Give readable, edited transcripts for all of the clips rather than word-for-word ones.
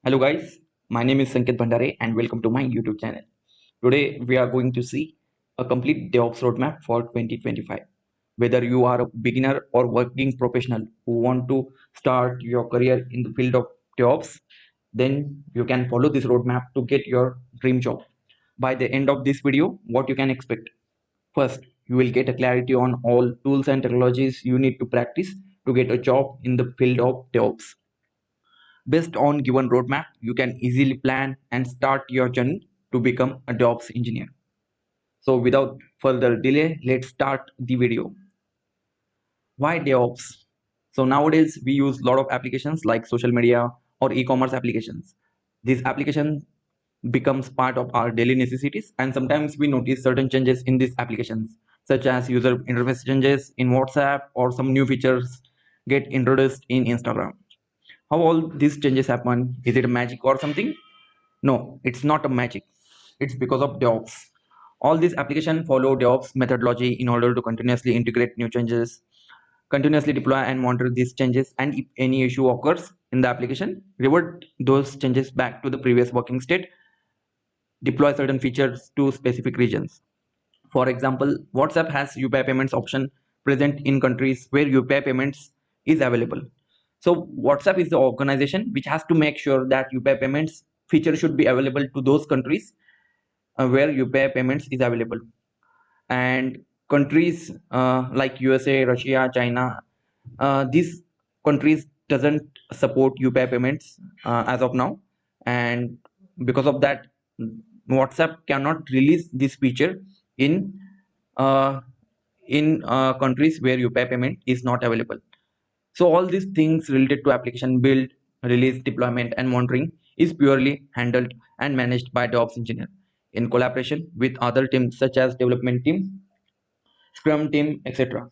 Hello guys, my name is Sanket Bhandare and welcome to my YouTube channel. Today we are going to see a complete DevOps roadmap for 2025. Whether you are a beginner or working professional who want to start your career in the field of DevOps, then you can follow this roadmap to get your dream job. By the end of this video, what you can expect. First, you will get a clarity on all tools and technologies you need to practice to get a job in the field of DevOps. Based on given roadmap, you can easily plan and start your journey to become a DevOps engineer. So without further delay, let's start the video. Why DevOps? So nowadays we use a lot of applications like social media or e-commerce applications. These applications becomes part of our daily necessities, and sometimes we notice certain changes in these applications, such as user interface changes in WhatsApp or some new features get introduced in Instagram. How all these changes happen? Is it a magic or something? No, it's not a magic. It's because of DevOps. All these applications follow DevOps methodology in order to continuously integrate new changes, continuously deploy and monitor these changes, and if any issue occurs in the application, revert those changes back to the previous working state, deploy certain features to specific regions. For example, WhatsApp has UPI payments option present in countries where UPI payments is available. So WhatsApp is the organization which has to make sure that UPI payments feature should be available to those countries where UPI payments is available. And countries like USA, Russia, China, these countries doesn't support UPI payments as of now, and because of that, WhatsApp cannot release this feature in uh, countries where UPI payment is not available. So all these things related to application build, release, deployment, and monitoring is purely handled and managed by DevOps engineer in collaboration with other teams such as development team, Scrum team, etc.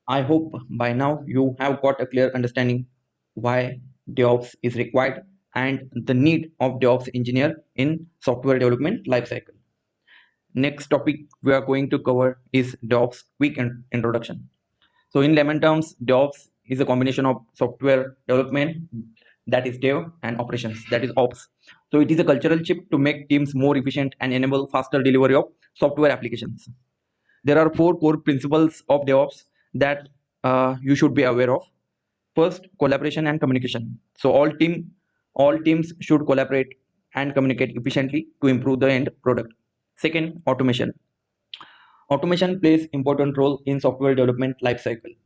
I hope by now you have got a clear understanding why DevOps is required and the need of DevOps engineer in software development lifecycle. Next topic we are going to cover is DevOps quick introduction. So in layman terms, DevOps is a combination of software development, that is dev, and operations, that is ops. So it is a cultural chip to make teams more efficient and enable faster delivery of software applications. There are four core principles of DevOps that you should be aware of. First, collaboration and communication. So all teams should collaborate and communicate efficiently to improve the end product. Second, automation. Automation plays important role in software development lifecycle.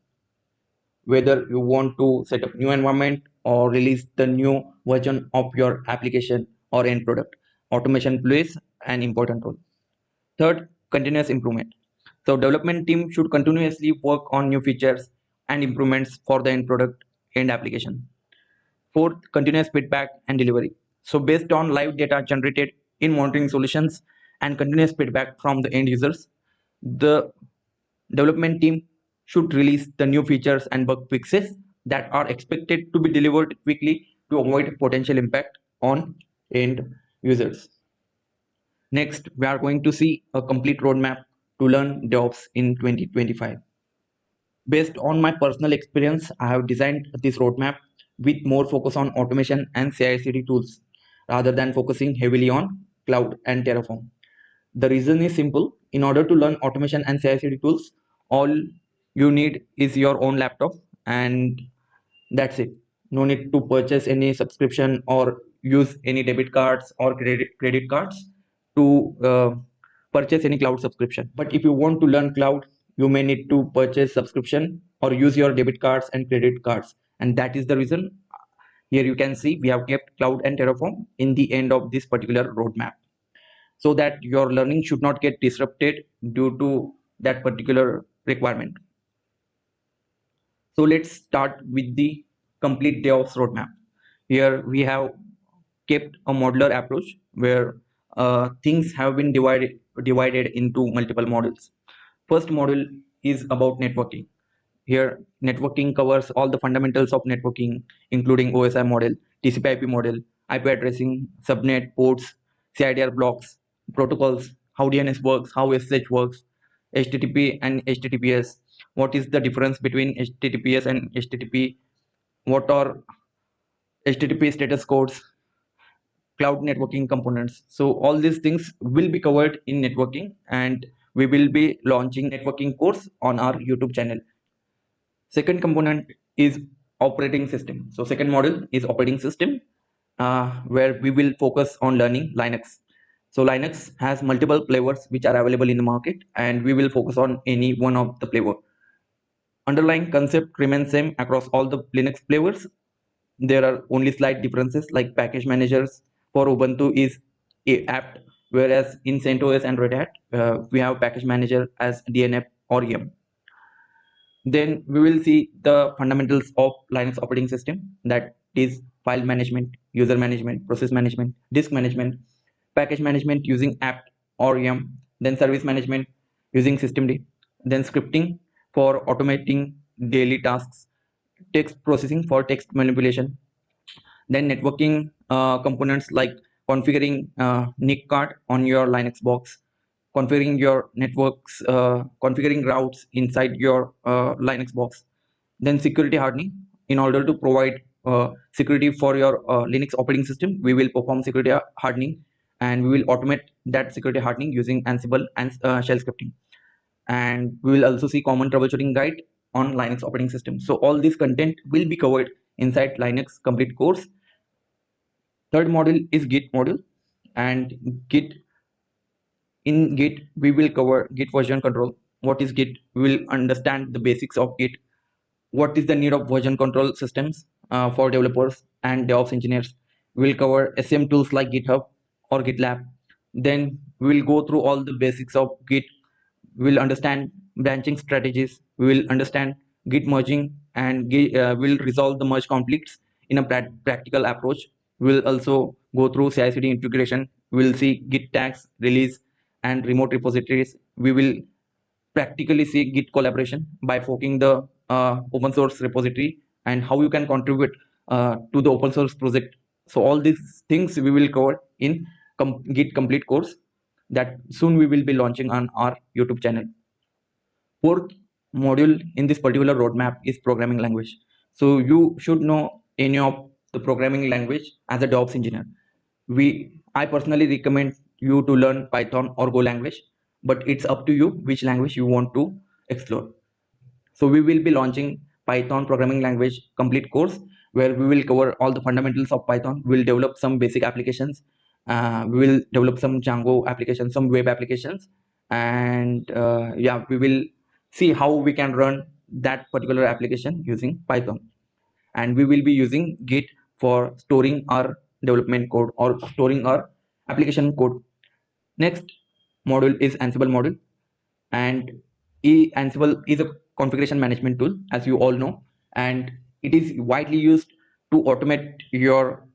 Whether you want to set up new environment or release the new version of your application or end product, automation plays an important role. Third, continuous improvement. So development team should continuously work on new features and improvements for the end product end application. Fourth, continuous feedback and delivery. So based on live data generated in monitoring solutions and continuous feedback from the end users, the development team should release the new features and bug fixes that are expected to be delivered quickly to avoid potential impact on end users. Next, we are going to see a complete roadmap to learn DevOps in 2025. Based on my personal experience, I have designed this roadmap with more focus on automation and CI/CD tools rather than focusing heavily on cloud and Terraform. The reason is simple. In order to learn automation and CI/CD tools, all you need is your own laptop, and that's it. No need to purchase any subscription or use any debit cards or credit cards to purchase any cloud subscription. But if you want to learn cloud, you may need to purchase subscription or use your debit cards and credit cards. And that is the reason here you can see we have kept cloud and Terraform in the end of this particular roadmap, so that your learning should not get disrupted due to that particular requirement. So let's start with the complete DevOps roadmap. Here we have kept a modular approach where things have been divided into multiple modules. First module is about networking. Here, networking covers all the fundamentals of networking, including OSI model, TCP/IP model, IP addressing, subnet, ports, CIDR blocks, protocols, how DNS works, how SSH works, HTTP and HTTPS. What is the difference between HTTPS and HTTP? What are HTTP status codes? cloud networking components. So all these things will be covered in networking, and we will be launching networking course on our YouTube channel. Second component is operating system. So second module is operating system, where we will focus on learning Linux. So Linux has multiple flavors which are available in the market, and we will focus on any one of the flavor. Underlying concept remains same across all the Linux flavors. There are only slight differences, like package managers for Ubuntu is apt, whereas in CentOS and Red Hat, we have package manager as DNF or EM. Then we will see the fundamentals of Linux operating system, that is file management, user management, process management, disk management, package management using apt or yum, then service management using systemd, then scripting for automating daily tasks, text processing for text manipulation, then networking components like configuring NIC card on your Linux box, configuring your networks, configuring routes inside your Linux box, then security hardening. In order to provide security for your Linux operating system, we will perform security hardening, and we will automate that security hardening using Ansible and shell scripting. And we will also see common troubleshooting guide on Linux operating system. So all this content will be covered inside Linux complete course. Third module is Git module, and Git in Git we will cover Git version control. What is Git? We will understand the basics of Git. What is the need of version control systems for developers and DevOps engineers? We'll cover SM tools like GitHub or GitLab. Then we will go through all the basics of Git. We'll understand branching strategies. We will understand Git merging, and we'll resolve the merge conflicts in a practical approach. We'll also go through CI/CD integration. We'll see Git tags, release, and remote repositories. We will practically see Git collaboration by forking the open source repository, and how you can contribute to the open source project. So all these things we will cover in Git complete course that soon we will be launching on our YouTube channel. Fourth module in this particular roadmap is programming language. So you should know any of the programming language as a DevOps engineer. I personally recommend you to learn Python or Go language, but it's up to you which language you want to explore. So we will be launching Python programming language complete course, where we will cover all the fundamentals of Python. We will develop some basic applications. We will develop some Django applications, some web applications, and yeah, we will see how we can run that particular application using Python. And we will be using Git for storing our development code or storing our application code. Next module is Ansible module, and Ansible is a configuration management tool, as you all know, and it is widely used to automate your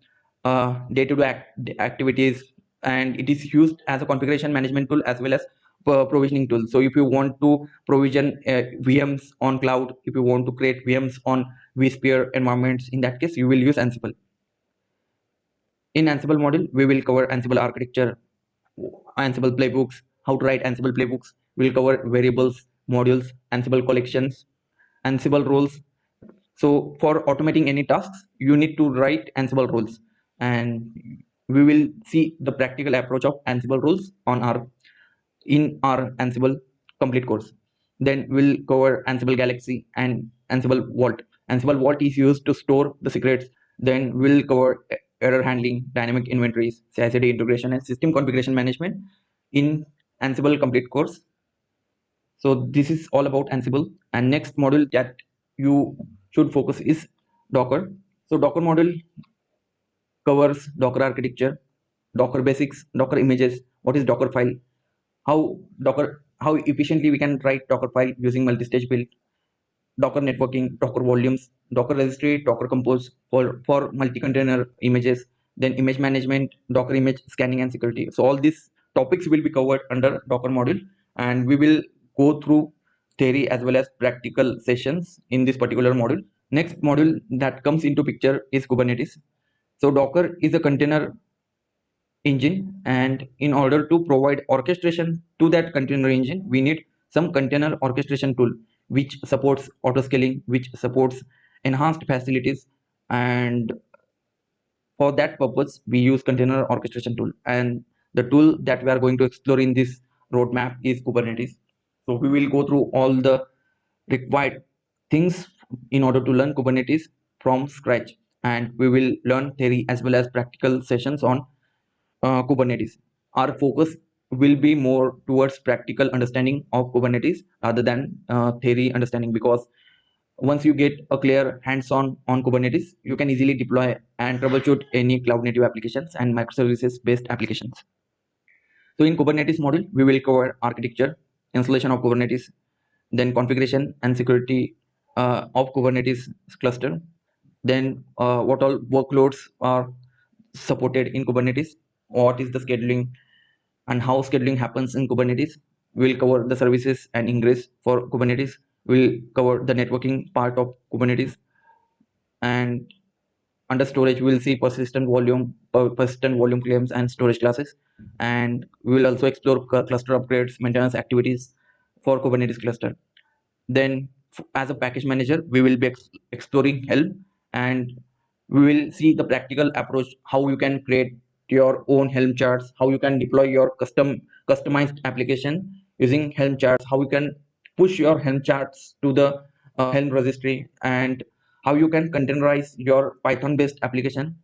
day-to-day activities, and it is used as a configuration management tool as well as provisioning tool. So if you want to provision VMs on cloud, if you want to create VMs on vSphere environments, in that case you will use Ansible. In Ansible module, we will cover Ansible architecture, Ansible playbooks, how to write Ansible playbooks. We'll cover variables, modules, Ansible collections, Ansible rules. So for automating any tasks, you need to write Ansible rules, and we will see the practical approach of Ansible rules in our Ansible complete course. Then we'll cover Ansible Galaxy and Ansible Vault. Ansible Vault is used to store the secrets. Then we'll cover error handling, dynamic inventories, CI/CD integration, and system configuration management in Ansible complete course. So this is all about Ansible. And next module that you should focus is Docker. So Docker module covers Docker architecture, Docker basics, Docker images, what is Docker file, how efficiently we can write Docker file using multi-stage build, Docker networking, Docker volumes, Docker registry, Docker compose for multi-container images, then image management, Docker image scanning and security. So all these topics will be covered under Docker module, and we will go through theory as well as practical sessions in this particular module. Next module that comes into picture is Kubernetes. So Docker is a container engine, and in order to provide orchestration to that container engine, we need some container orchestration tool which supports auto scaling, which supports enhanced facilities, and For that purpose, we use container orchestration tool, and the tool that we are going to explore in this roadmap is Kubernetes. So we will go through all the required things in order to learn Kubernetes from scratch, and we will learn theory as well as practical sessions on Kubernetes. Our focus will be more towards practical understanding of Kubernetes rather than theory understanding, because once you get a clear hands-on on Kubernetes, you can easily deploy and troubleshoot any cloud native applications and microservices based applications. So in Kubernetes module, we will cover architecture, installation of Kubernetes, then configuration and security of Kubernetes cluster, then what all workloads are supported in Kubernetes, what is the scheduling and how scheduling happens in Kubernetes. We'll cover the services and ingress for Kubernetes. We'll cover the networking part of Kubernetes, and under storage we'll see persistent volume claims and storage classes, and we will also explore cluster upgrades, maintenance activities for Kubernetes cluster. Then as a package manager, we will be exploring Helm, and we will see the practical approach, how you can create your own Helm charts, how you can deploy your customized application using Helm charts, how you can push your Helm charts to the Helm registry, and how you can containerize your Python based application.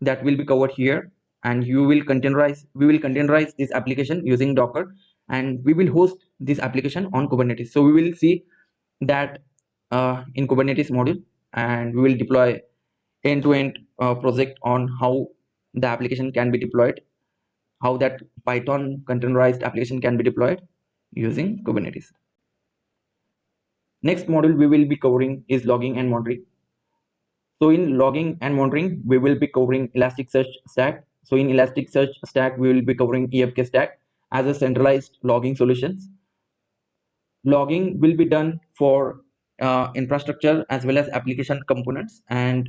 That will be covered here. And we will containerize this application using Docker, and we will host this application on Kubernetes. So we will see that in Kubernetes module, and we will deploy end-to-end project on how the application can be deployed, how that Python containerized application can be deployed using Kubernetes. Next module we will be covering is logging and monitoring. So in logging and monitoring, we will be covering Elasticsearch Stack. So in Elasticsearch Stack, we will be covering EFK Stack as a centralized logging solutions. Logging will be done for infrastructure as well as application components, and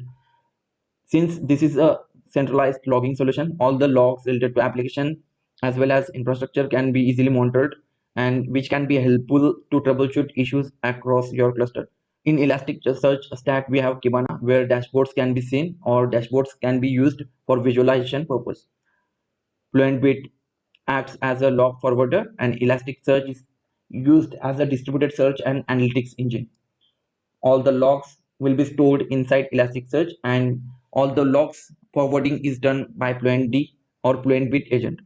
since this is a centralized logging solution, all the logs related to application as well as infrastructure can be easily monitored, and which can be helpful to troubleshoot issues across your cluster. In Elasticsearch Stack, we have Kibana, where dashboards can be seen or dashboards can be used for visualization purpose. Fluentbit acts as a log forwarder, and Elasticsearch is used as a distributed search and analytics engine. All the logs will be stored inside Elasticsearch, and all the logs forwarding is done by Fluentd or Fluentbit agent.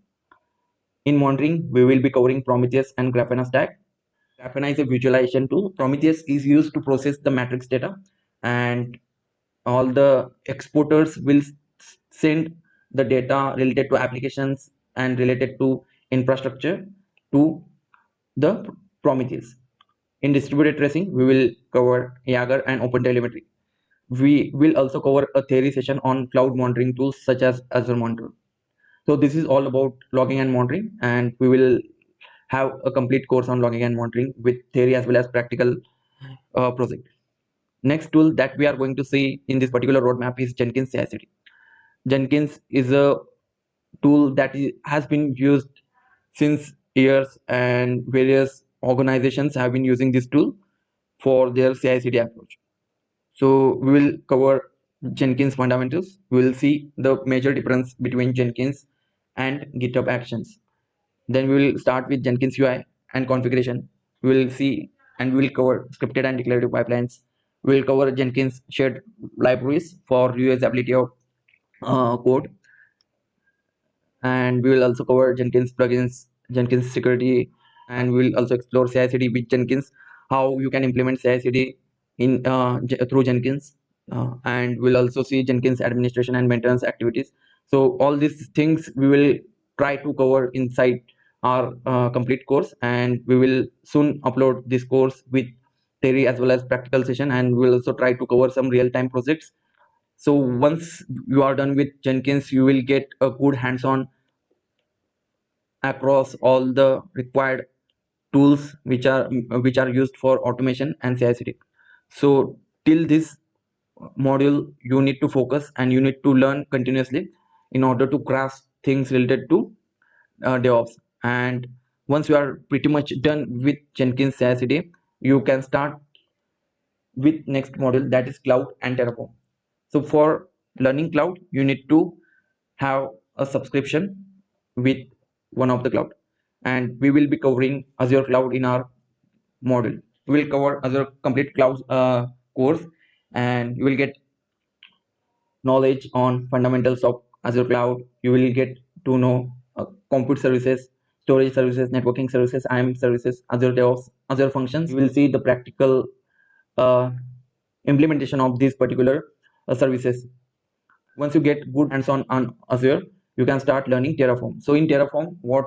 In monitoring, we will be covering Prometheus and Grafana stack. Grafana is a visualization tool. Prometheus is used to process the matrix data, and all the exporters will send the data related to applications and related to infrastructure to the Prometheus. In distributed tracing, we will cover Yager and OpenTelemetry. We will also cover a theory session on cloud monitoring tools such as Azure Monitor. So this is all about logging and monitoring, and we will have a complete course on logging and monitoring with theory as well as practical project. Next tool that we are going to see in this particular roadmap is Jenkins CI/CD. Jenkins is a tool that has been used since years, and various organizations have been using this tool for their CI/CD approach. So we will cover Jenkins fundamentals. We will see the major difference between Jenkins and GitHub Actions. Then we will start with Jenkins UI and configuration. We will see and we will cover scripted and declarative pipelines. We will cover Jenkins shared libraries for reusability of code, and we will also cover Jenkins plugins, Jenkins security, and we will also explore CI/CD with Jenkins, how you can implement CI/CD in through Jenkins, and we'll also see Jenkins administration and maintenance activities. So all these things we will try to cover inside our complete course, and we will soon upload this course with theory as well as practical session, and we'll also try to cover some real-time projects. So once you are done with Jenkins, you will get a good hands-on across all the required tools which are used for automation and CI/CD. So till this module, you need to focus and you need to learn continuously in order to grasp things related to DevOps. And once you are pretty much done with Jenkins CI/CD, you can start with next module, that is cloud and Terraform. So for learning cloud, you need to have a subscription with one of the cloud, and we will be covering Azure cloud in our module. We will cover Azure complete cloud course, and you will get knowledge on fundamentals of Azure cloud. You will get to know compute services, storage services, networking services, IAM services, Azure DevOps, Azure functions. You will see the practical uh, implementation of these particular services. Once you get good hands-on on Azure, you can start learning Terraform. So in Terraform, what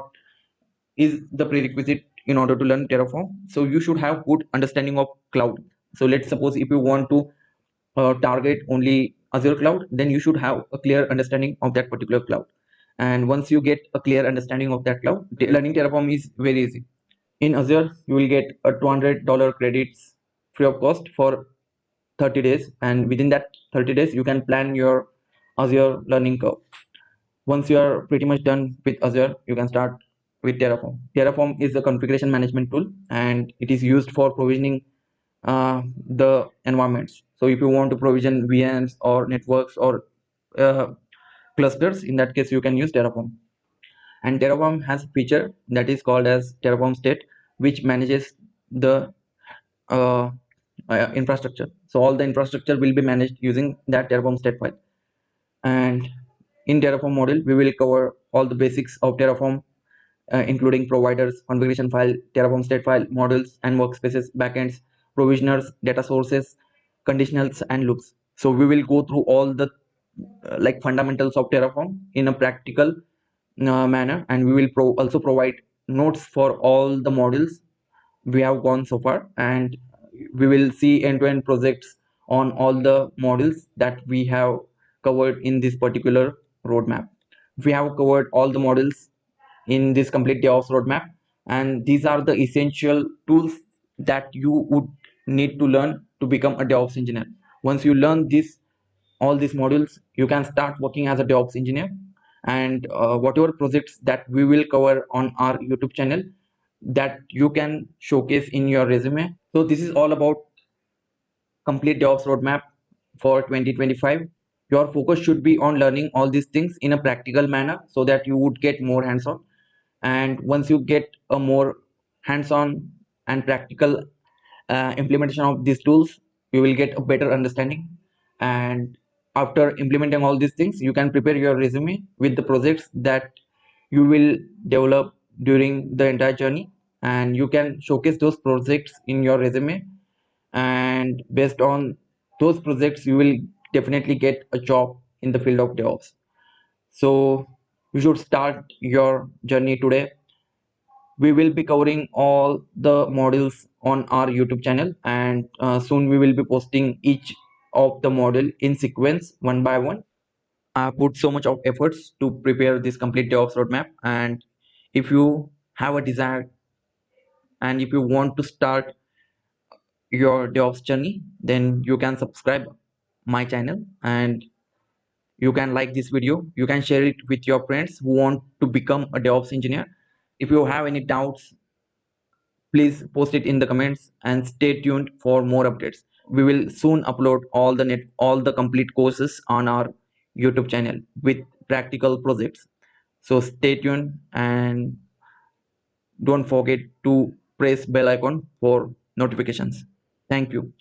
is the prerequisite in order to learn Terraform? So you should have good understanding of cloud. So let's suppose if you want to target only Azure cloud, then you should have a clear understanding of that particular cloud. And once you get a clear understanding of that cloud, learning Terraform is very easy. In Azure, you will get a $200 credits free of cost for 30 days, and within that 30 days you can plan your Azure learning curve. Once you are pretty much done with Azure, you can start with Terraform. Terraform is a configuration management tool, and it is used for provisioning the environments. So if you want to provision VMs or networks or uh, clusters, in that case you can use Terraform. And Terraform has a feature that is called as Terraform state, which manages the uh, infrastructure. So all the infrastructure will be managed using that Terraform state file. And in Terraform module, we will cover all the basics of Terraform, including providers, configuration file, Terraform state file, models and workspaces, backends, provisioners, data sources, conditionals, and loops. So we will go through all the like fundamentals of Terraform in a practical manner, and we will also provide notes for all the modules we have gone so far, and we will see end-to-end projects on all the modules that we have covered in this particular roadmap. We have covered all the modules in this complete DevOps roadmap, and these are the essential tools that you would need to learn to become a DevOps engineer. Once you learn this all these modules, you can start working as a DevOps engineer, and whatever projects that we will cover on our YouTube channel, that you can showcase in your resume. So this is all about complete DevOps roadmap for 2025. Your focus should be on learning all these things in a practical manner so that you would get more hands-on. And once you get a more hands-on and practical implementation of these tools, you will get a better understanding. And after implementing all these things, you can prepare your resume with the projects that you will develop during the entire journey, and you can showcase those projects in your resume, and based on those projects you will definitely get a job in the field of DevOps. So you should start your journey today. We will be covering all the modules on our YouTube channel, and soon we will be posting each of the module in sequence one by one. I put so much of efforts to prepare this complete DevOps roadmap, and if you have a desire and if you want to start your DevOps journey, then you can subscribe my channel, and you can like this video. You can share it with your friends who want to become a DevOps engineer. If you have any doubts, please post it in the comments, and stay tuned for more updates. We will soon upload all the complete courses on our YouTube channel with practical projects. So stay tuned, and don't forget to press bell icon for notifications. Thank you.